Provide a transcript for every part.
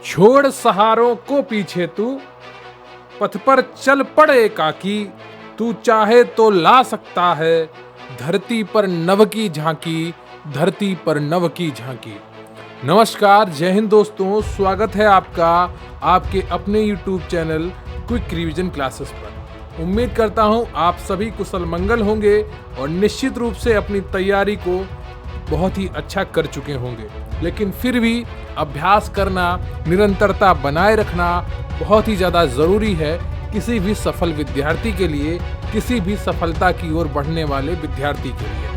छोड़ सहारों को पीछे तू, पथ पर चल पड़ एकाकी। तू चाहे तो ला सकता है धरती पर नव की झांकी, धरती पर नव की झांकी। नमस्कार, जय हिंद दोस्तों, स्वागत है आपका आपके अपने YouTube channel quick revision classes पर। उम्मीद करता हूं आप सभी कुशल मंगल होंगे और निश्चित रूप से अपनी तैयारी को बहुत ही अच्छा कर चुके होंगे। लेकिन फिर भी अभ्यास करना, निरंतरता बनाए रखना बहुत ही ज़्यादा ज़रूरी है किसी भी सफल विद्यार्थी के लिए, किसी भी सफलता की ओर बढ़ने वाले विद्यार्थी के लिए।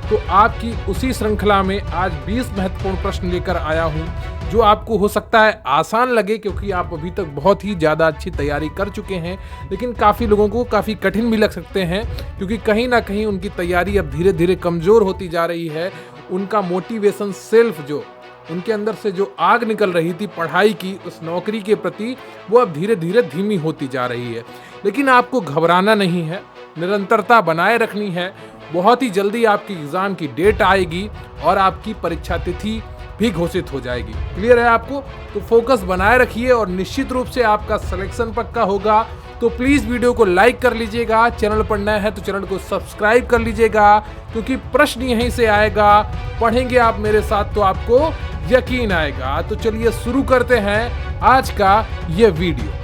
तो आपकी उसी श्रृंखला में आज 20 महत्वपूर्ण प्रश्न लेकर आया हूं, जो आपको हो सकता है आसान लगे क्योंकि आप अभी तक बहुत ही ज़्यादा अच्छी तैयारी कर चुके हैं, लेकिन काफ़ी लोगों को काफ़ी कठिन भी लग सकते हैं क्योंकि कहीं ना कहीं उनकी तैयारी अब धीरे धीरे कमज़ोर होती जा रही है। उनका मोटिवेशन सेल्फ, जो उनके अंदर से जो आग निकल रही थी पढ़ाई की, उस नौकरी के प्रति, वो अब धीरे धीरे धीमी होती जा रही है। लेकिन आपको घबराना नहीं है, निरंतरता बनाए रखनी है। बहुत ही जल्दी आपकी एग्जाम की डेट आएगी और आपकी परीक्षा तिथि भी घोषित हो जाएगी। क्लियर है आपको? तो फोकस बनाए रखिए और निश्चित रूप से आपका सिलेक्शन पक्का होगा। तो प्लीज वीडियो को लाइक कर लीजिएगा, चैनल पर नया है तो चैनल को सब्सक्राइब कर लीजिएगा, क्योंकि प्रश्न यहीं से आएगा। पढ़ेंगे आप मेरे साथ तो आपको यकीन आएगा। तो चलिए शुरू करते हैं आज का ये वीडियो।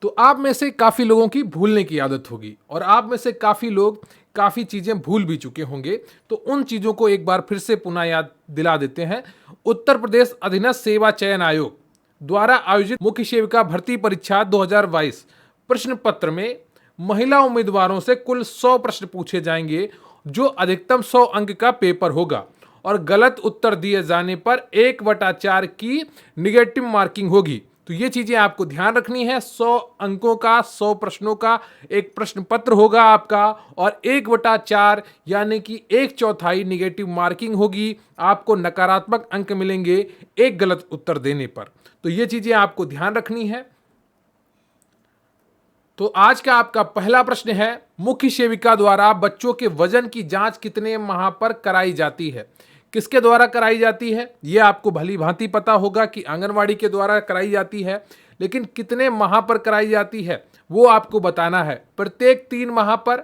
तो आप में से काफ़ी लोगों की भूलने की आदत होगी और आप में से काफ़ी लोग काफ़ी चीज़ें भूल भी चुके होंगे। तो उन चीज़ों को एक बार फिर से पुनः याद दिला देते हैं। उत्तर प्रदेश अधीनस्थ सेवा चयन आयोग द्वारा आयोजित मुख्य सेविका भर्ती परीक्षा 2022 प्रश्न पत्र में महिला उम्मीदवारों से कुल 100 प्रश्न पूछे जाएंगे, जो अधिकतम 100 अंक का पेपर होगा और गलत उत्तर दिए जाने पर 1/4 की निगेटिव मार्किंग होगी। तो ये चीजें आपको ध्यान रखनी है। 100 अंकों का 100 प्रश्नों का एक प्रश्न पत्र होगा आपका और 1/4 यानी कि 1/4 निगेटिव मार्किंग होगी। आपको नकारात्मक अंक मिलेंगे एक गलत उत्तर देने पर। तो ये चीजें आपको ध्यान रखनी है। तो आज का आपका पहला प्रश्न है, मुख्य सेविका द्वारा बच्चों के वजन की जांच कितने माह पर कराई जाती है? किसके द्वारा कराई जाती है? यह आपको भली भांति पता होगा कि आंगनवाड़ी के द्वारा कराई जाती है, लेकिन कितने माह पर कराई जाती है वो आपको बताना है। प्रत्येक 3 माह पर,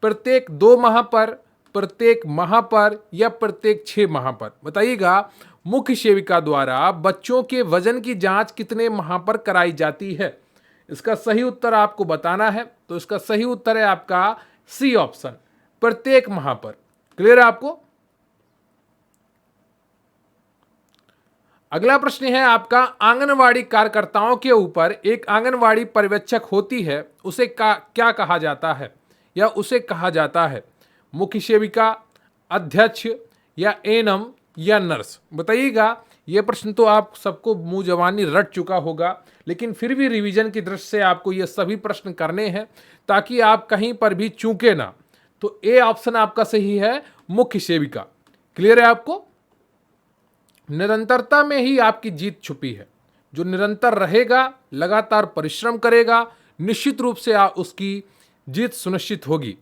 प्रत्येक 2 माह पर, प्रत्येक माह पर या प्रत्येक 6 माह पर? बताइएगा, मुख्य सेविका द्वारा बच्चों के वजन की जांच कितने माह पर कराई जाती है? इसका सही उत्तर आपको बताना है। तो इसका सही उत्तर है आपका सी ऑप्शन, प्रत्येक माह पर। क्लियर है आपको? अगला प्रश्न है आपका, आंगनवाड़ी कार्यकर्ताओं के ऊपर एक आंगनवाड़ी पर्यवेक्षक होती है, उसे क्या कहा जाता है या उसे कहा जाता है? मुख्य सेविका, अध्यक्ष या एनएम या नर्स? बताइएगा। ये प्रश्न तो आप सबको मुंह जवानी रट चुका होगा, लेकिन फिर भी रिवीजन की दृष्टि से आपको ये सभी प्रश्न करने हैं ताकि आप कहीं पर भी चूके ना। तो ए ऑप्शन आपका सही है, मुख्य सेविका। क्लियर है आपको? निरंतरता में ही आपकी जीत छुपी है। जो निरंतर रहेगा, लगातार परिश्रम करेगा, निश्चित रूप से उसकी जीत सुनिश्चित होगी।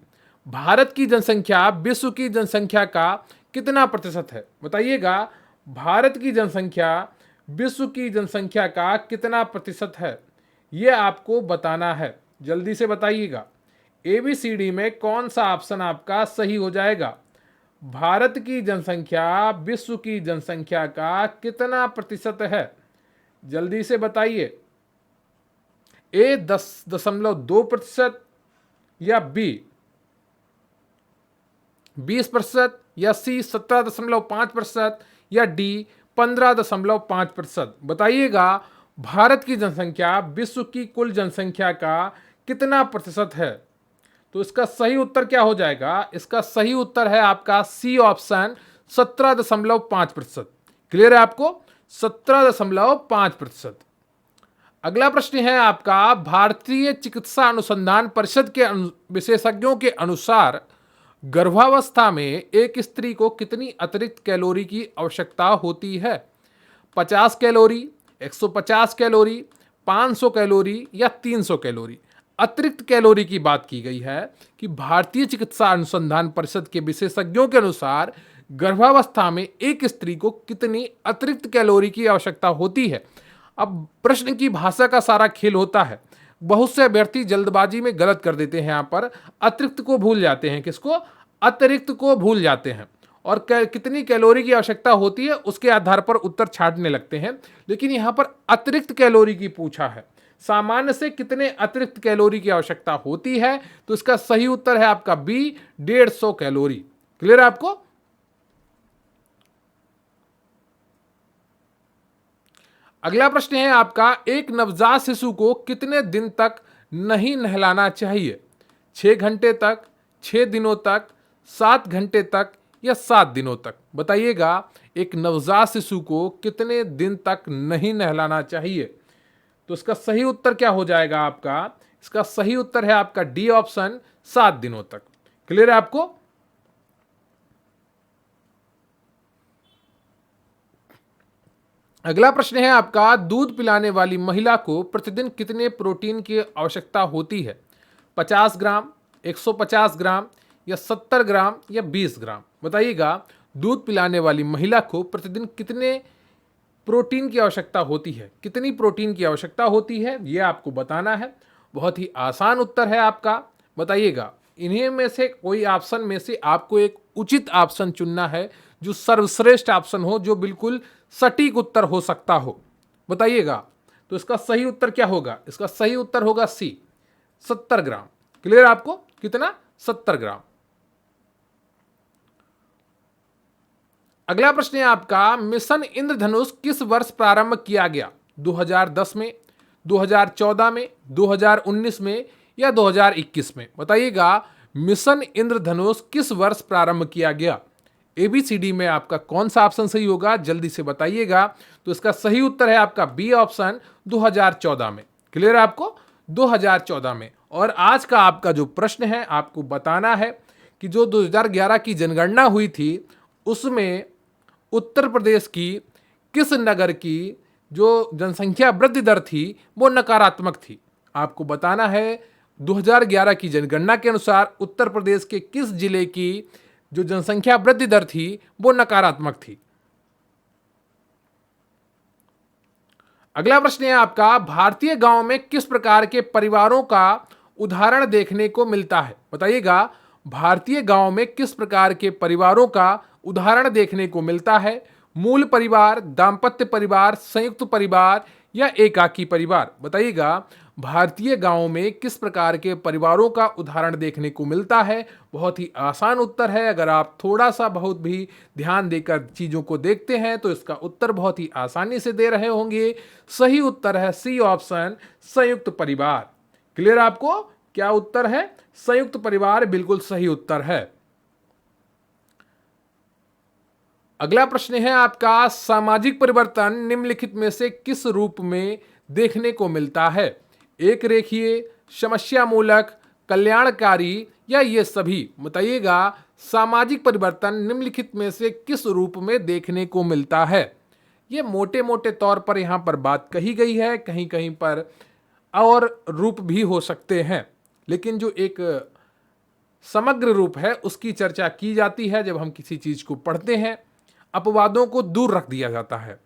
भारत की जनसंख्या विश्व की जनसंख्या का कितना प्रतिशत है? बताइएगा, भारत की जनसंख्या विश्व की जनसंख्या का कितना प्रतिशत है? यह आपको बताना है। जल्दी से बताइएगा। ABCD में कौन सा ऑप्शन आपका सही हो जाएगा? भारत की जनसंख्या विश्व की जनसंख्या का कितना प्रतिशत है? जल्दी से बताइए। A 10.2% या B 20% या C 17.5% या D 15.5%? बताइएगा, भारत की जनसंख्या विश्व की कुल जनसंख्या का कितना प्रतिशत है? तो इसका सही उत्तर क्या हो जाएगा? इसका सही उत्तर है आपका सी ऑप्शन, 17.5%। क्लियर है आपको? 17.5%। अगला प्रश्न है आपका, भारतीय चिकित्सा अनुसंधान परिषद के विशेषज्ञों के अनुसार गर्भावस्था में एक स्त्री को कितनी अतिरिक्त कैलोरी की आवश्यकता होती है? 50 कैलोरी, 150 कैलोरी, 500 कैलोरी या 300 कैलोरी। अतिरिक्त कैलोरी की बात की गई है कि भारतीय चिकित्सा अनुसंधान परिषद के विशेषज्ञों के अनुसार गर्भावस्था में एक स्त्री को कितनी अतिरिक्त कैलोरी की आवश्यकता होती है। अब प्रश्न की भाषा का सारा खेल होता है। बहुत से अभ्यर्थी जल्दबाजी में गलत कर देते हैं, यहां पर अतिरिक्त को भूल जाते हैं। किसको? अतिरिक्त को भूल जाते हैं और कितनी कैलोरी की आवश्यकता होती है उसके आधार पर उत्तर छांटने लगते हैं। लेकिन यहां पर अतिरिक्त कैलोरी की पूछा है, सामान्य से कितने अतिरिक्त कैलोरी की आवश्यकता होती है, तो इसका सही उत्तर है आपका बी, 150 कैलोरी। क्लियर है आपको? अगला प्रश्न है आपका, एक नवजात शिशु को कितने दिन तक नहीं नहलाना चाहिए? 6 घंटे तक, 6 दिनों तक, 7 घंटे तक या 7 दिनों तक? बताइएगा, एक नवजात शिशु को कितने दिन तक नहीं नहलाना चाहिए? तो इसका सही उत्तर क्या हो जाएगा आपका? इसका सही उत्तर है आपका डी ऑप्शन, 7 दिनों तक। क्लियर है आपको? अगला प्रश्न है आपका, दूध पिलाने वाली महिला को प्रतिदिन कितने प्रोटीन की आवश्यकता होती है? 50 ग्राम, 150 ग्राम या 70 ग्राम या 20 ग्राम? बताइएगा, दूध पिलाने वाली महिला को प्रतिदिन कितने प्रोटीन की आवश्यकता होती है? कितनी प्रोटीन की आवश्यकता होती है यह आपको बताना है। बहुत ही आसान उत्तर है आपका। बताइएगा, इन्हीं में से कोई ऑप्शन में से आपको एक उचित ऑप्शन चुनना है जो सर्वश्रेष्ठ ऑप्शन हो, जो बिल्कुल सटीक उत्तर हो सकता हो। बताइएगा, तो इसका सही उत्तर क्या होगा? इसका सही उत्तर होगा सी, 70 ग्राम। क्लियर आपको? कितना? 70 ग्राम। अगला प्रश्न है आपका, मिशन इंद्रधनुष किस वर्ष प्रारंभ किया गया? 2010 में, 2014 में, 2019 में या 2021 में? बताइएगा, मिशन इंद्रधनुष किस वर्ष प्रारंभ किया गया? ABCD में आपका कौन सा ऑप्शन सही होगा, जल्दी से बताइएगा। तो इसका सही उत्तर है आपका बी ऑप्शन, 2014 में। क्लियर है आपको? 2014 में। और आज का आपका जो प्रश्न है, आपको बताना है कि जो 2011 की जनगणना हुई थी उसमें उत्तर प्रदेश की किस नगर की जो जनसंख्या वृद्धि दर थी वो नकारात्मक थी। आपको बताना है 2011 की जनगणना के अनुसार उत्तर प्रदेश के किस जिले की जो जनसंख्या वृद्धि दर थी वो नकारात्मक थी। अगला प्रश्न है आपका, भारतीय गांव में किस प्रकार के परिवारों का उदाहरण देखने को मिलता है? बताइएगा, भारतीय गांव में किस प्रकार के परिवारों का उदाहरण देखने को मिलता है? मूल परिवार, दाम्पत्य परिवार, संयुक्त परिवार या एकाकी परिवार? बताइएगा, भारतीय गांवों में किस प्रकार के परिवारों का उदाहरण देखने को मिलता है? बहुत ही आसान उत्तर है। अगर आप थोड़ा सा बहुत भी ध्यान देकर चीजों को देखते हैं तो इसका उत्तर बहुत ही आसानी से दे रहे होंगे। सही उत्तर है सी ऑप्शन, संयुक्त परिवार। क्लियर आपको? क्या उत्तर है? संयुक्त परिवार बिल्कुल सही उत्तर है। अगला प्रश्न है आपका, सामाजिक परिवर्तन निम्नलिखित में से किस रूप में देखने को मिलता है? एक रेखीय, समस्या मूलक, कल्याणकारी या ये सभी? बताइएगा, सामाजिक परिवर्तन निम्नलिखित में से किस रूप में देखने को मिलता है? ये मोटे मोटे तौर पर यहां पर बात कही गई है, कहीं कहीं पर और रूप भी हो सकते हैं, लेकिन जो एक समग्र रूप है उसकी चर्चा की जाती है जब हम किसी चीज को पढ़ते हैं। अपवादों को दूर रख दिया जाता है।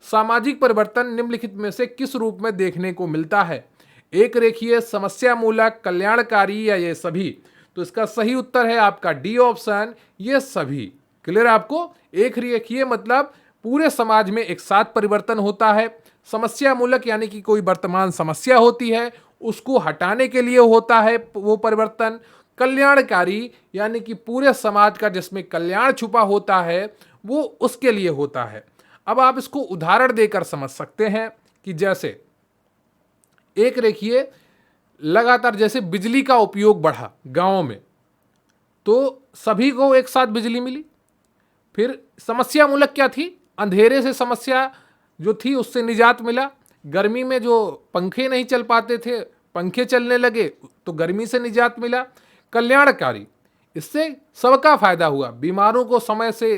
सामाजिक परिवर्तन निम्नलिखित में से किस रूप में देखने को मिलता है? एक रेखीय, समस्या मूलक, कल्याणकारी या ये सभी? तो इसका सही उत्तर है आपका डी ऑप्शन, ये सभी। क्लियर आपको? एक रेखीय मतलब पूरे समाज में एक साथ परिवर्तन होता है। समस्या मूलक यानी कि कोई वर्तमान समस्या होती है उसको हटाने के लिए होता है वो परिवर्तन। कल्याणकारी यानी कि पूरे समाज का जिसमें कल्याण छुपा होता है वो उसके लिए होता है। अब आप इसको उदाहरण देकर समझ सकते हैं कि जैसे एक रेखीय, लगातार जैसे बिजली का उपयोग बढ़ा गांवों में तो सभी को एक साथ बिजली मिली। फिर समस्या मूलक क्या थी? अंधेरे से समस्या जो थी उससे निजात मिला। गर्मी में जो पंखे नहीं चल पाते थे पंखे चलने लगे तो गर्मी से निजात मिला। कल्याणकारी, इससे सबका फायदा हुआ। बीमारों को समय से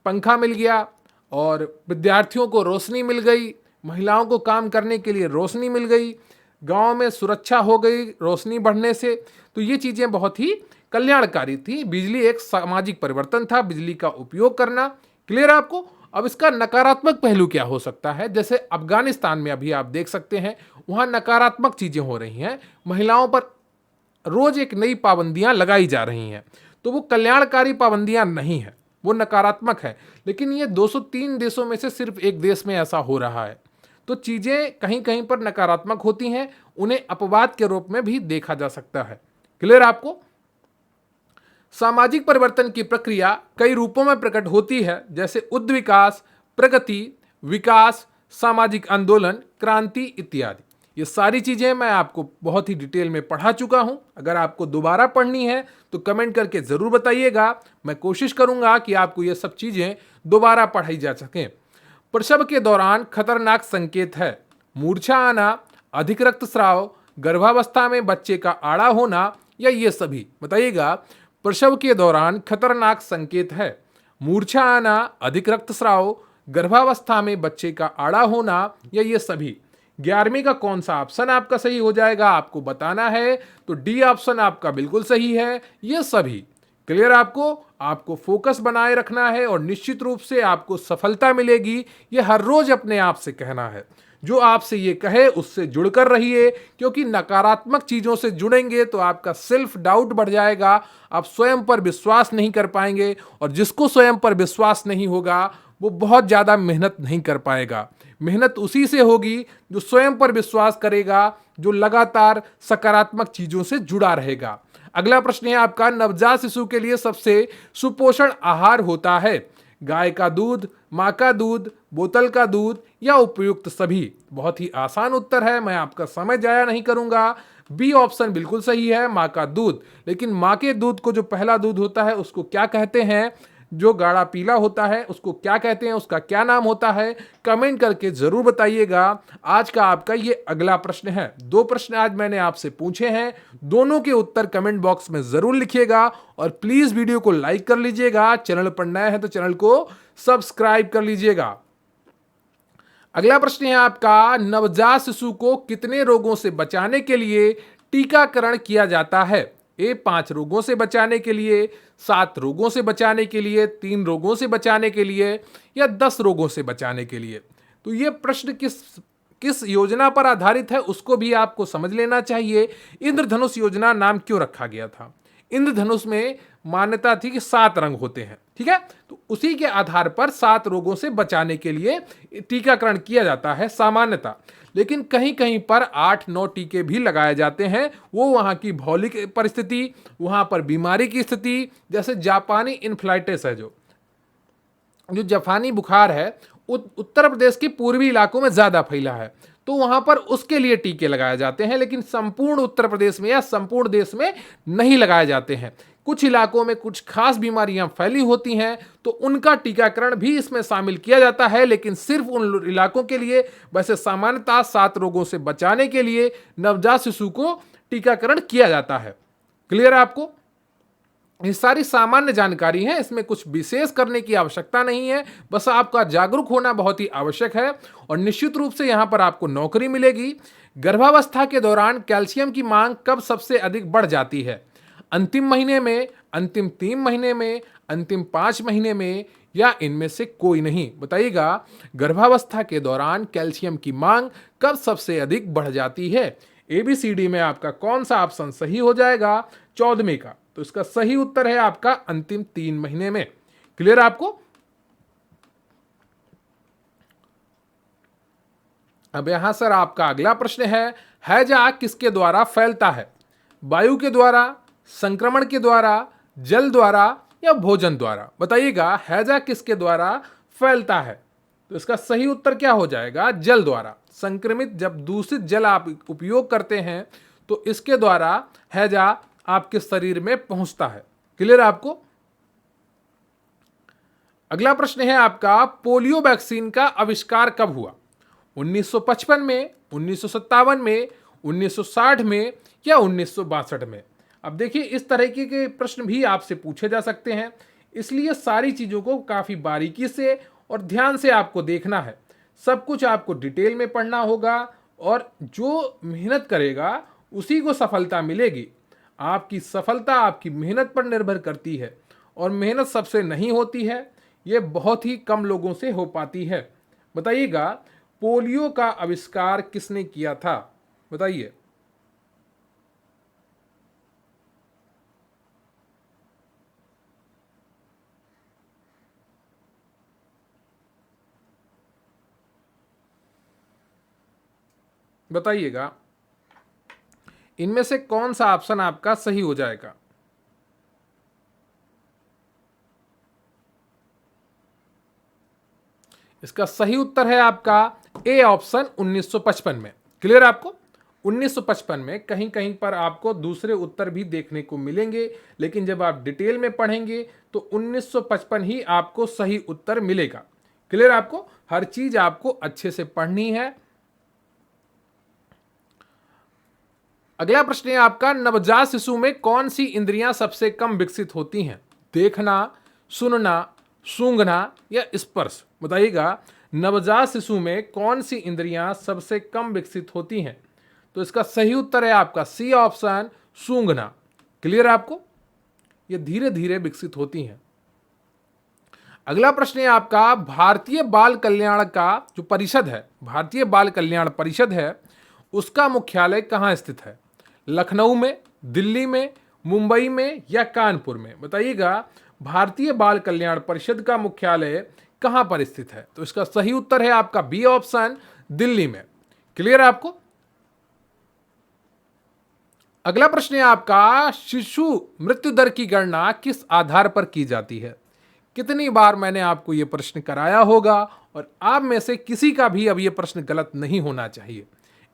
पंखा मिल गया और विद्यार्थियों को रोशनी मिल गई, महिलाओं को काम करने के लिए रोशनी मिल गई, गांव में सुरक्षा हो गई रोशनी बढ़ने से। तो ये चीज़ें बहुत ही कल्याणकारी थी। बिजली एक सामाजिक परिवर्तन था, बिजली का उपयोग करना। क्लियर है आपको? अब इसका नकारात्मक पहलू क्या हो सकता है? जैसे अफगानिस्तान में अभी आप देख सकते हैं, वहाँ नकारात्मक चीज़ें हो रही हैं, महिलाओं पर रोज एक नई पाबंदियां लगाई जा रही हैं। तो वो कल्याणकारी पाबंदियां नहीं है, वो नकारात्मक है। लेकिन ये 203 देशों में से सिर्फ एक देश में ऐसा हो रहा है। तो चीजें कहीं कहीं पर नकारात्मक होती हैं, उन्हें अपवाद के रूप में भी देखा जा सकता है। क्लियर आपको? सामाजिक परिवर्तन की प्रक्रिया कई रूपों में प्रकट होती है, जैसे उद्विकास, प्रगति, विकास, सामाजिक आंदोलन, क्रांति इत्यादि। ये सारी चीजें मैं आपको बहुत ही डिटेल में पढ़ा चुका हूं। अगर आपको दोबारा पढ़नी है तो कमेंट करके जरूर बताइएगा। मैं कोशिश करूंगा कि आपको ये सब चीजें दोबारा पढ़ाई जा सकें। प्रसव के दौरान खतरनाक संकेत है: मूर्छा आना, अधिक रक्तस्राव, गर्भावस्था में बच्चे का आड़ा होना, या ये सभी। बताइएगा, प्रसव के दौरान खतरनाक संकेत है: मूर्छा आना, अधिक रक्तस्राव, गर्भावस्था में बच्चे का आड़ा होना, या ये सभी। 11वीं का कौन सा ऑप्शन आपका सही हो जाएगा आपको बताना है। तो डी ऑप्शन आपका बिल्कुल सही है, ये सभी। क्लियर आपको फोकस बनाए रखना है और निश्चित रूप से आपको सफलता मिलेगी। ये हर रोज अपने आप से कहना है। जो आपसे ये कहे उससे जुड़कर रहिए, क्योंकि नकारात्मक चीजों से जुड़ेंगे तो आपका सेल्फ डाउट बढ़ जाएगा, आप स्वयं पर विश्वास नहीं कर पाएंगे, और जिसको स्वयं पर विश्वास नहीं होगा वो बहुत ज्यादा मेहनत नहीं कर पाएगा। मेहनत उसी से होगी जो स्वयं पर विश्वास करेगा, जो लगातार सकारात्मक चीजों से जुड़ा रहेगा। अगला प्रश्न है आपका, नवजात शिशु के लिए सबसे सुपोषण आहार होता है: गाय का दूध, माँ का दूध, बोतल का दूध, या उपयुक्त सभी। बहुत ही आसान उत्तर है, मैं आपका समय जाया नहीं करूंगा। बी ऑप्शन बिल्कुल सही है, माँ का दूध। लेकिन माँ के दूध को जो पहला दूध होता है उसको क्या कहते हैं? जो गाढ़ा पीला होता है उसको क्या कहते हैं? उसका क्या नाम होता है? कमेंट करके जरूर बताइएगा। आज का आपका ये अगला प्रश्न है। 2 प्रश्न आज मैंने आपसे पूछे हैं, दोनों के उत्तर कमेंट बॉक्स में जरूर लिखिएगा, और प्लीज वीडियो को लाइक कर लीजिएगा। चैनल पर नए हैं तो चैनल को सब्सक्राइब कर लीजिएगा। अगला प्रश्न है आपका, नवजात शिशु को कितने रोगों से बचाने के लिए टीकाकरण किया जाता है? ए 5 रोगों से बचाने के लिए, 7 रोगों से बचाने के लिए, 3 रोगों से बचाने के लिए, या 10 रोगों से बचाने के लिए। तो ये प्रश्न किस योजना पर आधारित है उसको भी आपको समझ लेना चाहिए। इंद्रधनुष योजना नाम क्यों रखा गया था? इंद्रधनुष में मान्यता थी कि 7 रंग होते हैं, ठीक है? तो उसी के आधार पर 7 रोगों से बचाने के लिए टीकाकरण किया जाता है सामान्यतः। लेकिन कहीं कहीं पर 8-9 टीके भी लगाए जाते हैं। वो वहाँ की भौगोलिक परिस्थिति, वहाँ पर बीमारी की स्थिति, जैसे जापानी इन्फ्लाइटिस है, जो जापानी बुखार है, उत्तर प्रदेश के पूर्वी इलाकों में ज्यादा फैला है, तो वहां पर उसके लिए टीके लगाए जाते हैं। लेकिन संपूर्ण उत्तर प्रदेश में या संपूर्ण देश में नहीं लगाए जाते हैं। कुछ इलाकों में कुछ खास बीमारियां फैली होती हैं तो उनका टीकाकरण भी इसमें शामिल किया जाता है, लेकिन सिर्फ उन इलाकों के लिए। वैसे सामान्यतः 7 रोगों से बचाने के लिए नवजात शिशु को टीकाकरण किया जाता है। क्लियर है आपको? ये सारी सामान्य जानकारी है, इसमें कुछ विशेष करने की आवश्यकता नहीं है। बस आपका जागरूक होना बहुत ही आवश्यक है, और निश्चित रूप से यहां पर आपको नौकरी मिलेगी। गर्भावस्था के दौरान कैल्शियम की मांग कब सबसे अधिक बढ़ जाती है? अंतिम महीने में, अंतिम 3 महीने में, अंतिम 5 महीने में, या इनमें से कोई नहीं? बताइएगा, गर्भावस्था के दौरान कैल्शियम की मांग कब सबसे अधिक बढ़ जाती है? ABCD में आपका कौन सा ऑप्शन सही हो जाएगा? 14वें का। तो इसका सही उत्तर है आपका अंतिम 3 महीने में। क्लियर आपको? अब यहां सर आपका अगला प्रश्न है, हैजा किसके द्वारा फैलता है? वायु के द्वारा, संक्रमण के द्वारा, जल द्वारा, या भोजन द्वारा? बताइएगा, हैजा किसके द्वारा फैलता है? तो इसका सही उत्तर क्या हो जाएगा? जल द्वारा। संक्रमित जब दूषित जल आप उपयोग करते हैं तो इसके द्वारा हैजा आपके शरीर में पहुंचता है। क्लियर आपको? अगला प्रश्न है आपका, पोलियो वैक्सीन का आविष्कार कब हुआ? 1955 में, 1957 में, 1960 में, या 1962 में? अब देखिए, इस तरह के प्रश्न भी आपसे पूछे जा सकते हैं, इसलिए सारी चीजों को काफी बारीकी से और ध्यान से आपको देखना है। सब कुछ आपको डिटेल में पढ़ना होगा और जो मेहनत करेगा उसी को सफलता मिलेगी। आपकी सफलता आपकी मेहनत पर निर्भर करती है और मेहनत सबसे नहीं होती है, ये बहुत ही कम लोगों से हो पाती है। बताइएगा, पोलियो का आविष्कार किसने किया था? बताइए। बताइएगा, इनमें से कौन सा ऑप्शन आपका सही हो जाएगा? इसका सही उत्तर है आपका ए ऑप्शन 1955 में। क्लियर आपको? 1955 में कहीं कहीं पर आपको दूसरे उत्तर भी देखने को मिलेंगे, लेकिन जब आप डिटेल में पढ़ेंगे तो 1955 ही आपको सही उत्तर मिलेगा। क्लियर आपको? हर चीज आपको अच्छे से पढ़नी है। अगला प्रश्न है आपका, नवजात शिशु में कौन सी इंद्रियां सबसे कम विकसित होती हैं? देखना, सुनना, सूंघना या स्पर्श? बताइएगा, नवजात शिशु में कौन सी इंद्रियां सबसे कम विकसित होती हैं? तो इसका सही उत्तर है आपका सी ऑप्शन, सूंघना। क्लियर आपको? ये धीरे धीरे विकसित होती हैं। अगला प्रश्न है आपका, भारतीय बाल कल्याण का जो परिषद है, भारतीय बाल कल्याण परिषद है, उसका मुख्यालय कहां स्थित है? लखनऊ में, दिल्ली में, मुंबई में या कानपुर में? बताइएगा, भारतीय बाल कल्याण परिषद का मुख्यालय कहां पर स्थित है? तो इसका सही उत्तर है आपका बी ऑप्शन, दिल्ली में। क्लियर आपको? अगला प्रश्न है आपका, शिशु मृत्यु दर की गणना किस आधार पर की जाती है? कितनी बार मैंने आपको यह प्रश्न कराया होगा और आप में से किसी का भी अब यह प्रश्न गलत नहीं होना चाहिए।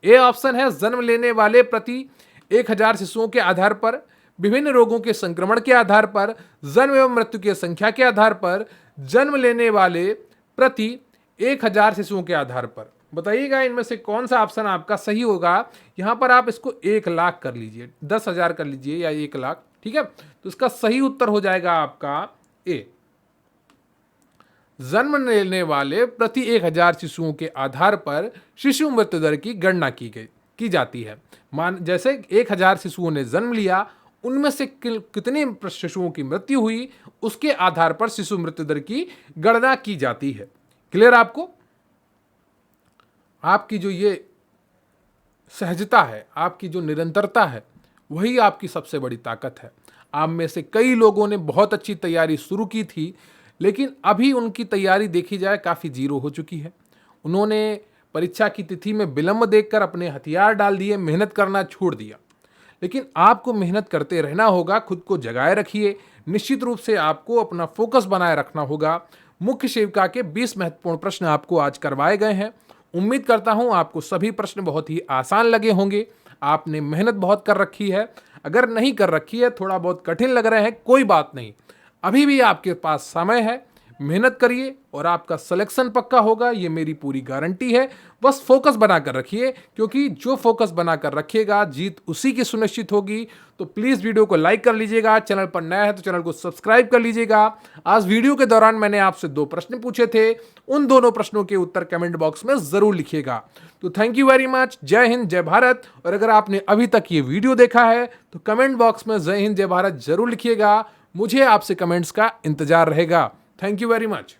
ए ऑप्शन है, जन्म लेने वाले प्रति 1000 शिशुओं के आधार पर, विभिन्न रोगों के संक्रमण के आधार पर, जन्म एवं मृत्यु की संख्या के आधार पर, जन्म लेने वाले प्रति 1000 शिशुओं के आधार पर। बताइएगा, इनमें से कौन सा ऑप्शन आपका सही होगा? यहां पर आप इसको 1 लाख कर लीजिए, 10,000 कर लीजिए या 1 लाख, ठीक है? तो इसका सही उत्तर हो जाएगा आपका ए, जन्म लेने वाले प्रति 1000 शिशुओं के आधार पर शिशु मृत्यु दर की गणना की जाती है। मान जैसे 1000 शिशुओं ने जन्म लिया, उनमें से कितने शिशुओं की मृत्यु हुई, उसके आधार पर शिशु मृत्यु दर की गणना की जाती है। क्लियर आपको? आपकी जो ये सहजता है, आपकी जो निरंतरता है, वही आपकी सबसे बड़ी ताकत है। आप में से कई लोगों ने बहुत अच्छी तैयारी शुरू की थी, लेकिन अभी उनकी तैयारी देखी जाए काफ़ी जीरो हो चुकी है। उन्होंने परीक्षा की तिथि में विलंब देखकर अपने हथियार डाल दिए, मेहनत करना छोड़ दिया। लेकिन आपको मेहनत करते रहना होगा, खुद को जगाए रखिए। निश्चित रूप से आपको अपना फोकस बनाए रखना होगा। मुख्य सेविका के 20 महत्वपूर्ण प्रश्न आपको आज करवाए गए हैं। उम्मीद करता हूं आपको सभी प्रश्न बहुत ही आसान लगे होंगे। आपने मेहनत बहुत कर रखी है, अगर नहीं कर रखी है, थोड़ा बहुत कठिन लग रहे हैं, कोई बात नहीं, अभी भी आपके पास समय है। मेहनत करिए और आपका सिलेक्शन पक्का होगा, ये मेरी पूरी गारंटी है। बस फोकस बनाकर रखिए, क्योंकि जो फोकस बनाकर रखिएगा जीत उसी की सुनिश्चित होगी। तो प्लीज़ वीडियो को लाइक कर लीजिएगा, चैनल पर नया है तो चैनल को सब्सक्राइब कर लीजिएगा। आज वीडियो के दौरान मैंने आपसे 2 प्रश्न पूछे थे, उन दोनों प्रश्नों के उत्तर कमेंट बॉक्स में ज़रूर लिखिएगा। तो थैंक यू वेरी मच। जय हिंद, जय भारत। और अगर आपने अभी तक ये वीडियो देखा है तो कमेंट बॉक्स में जय हिंद, जय भारत जरूर लिखिएगा। मुझे आपसे कमेंट्स का इंतजार रहेगा। Thank you very much.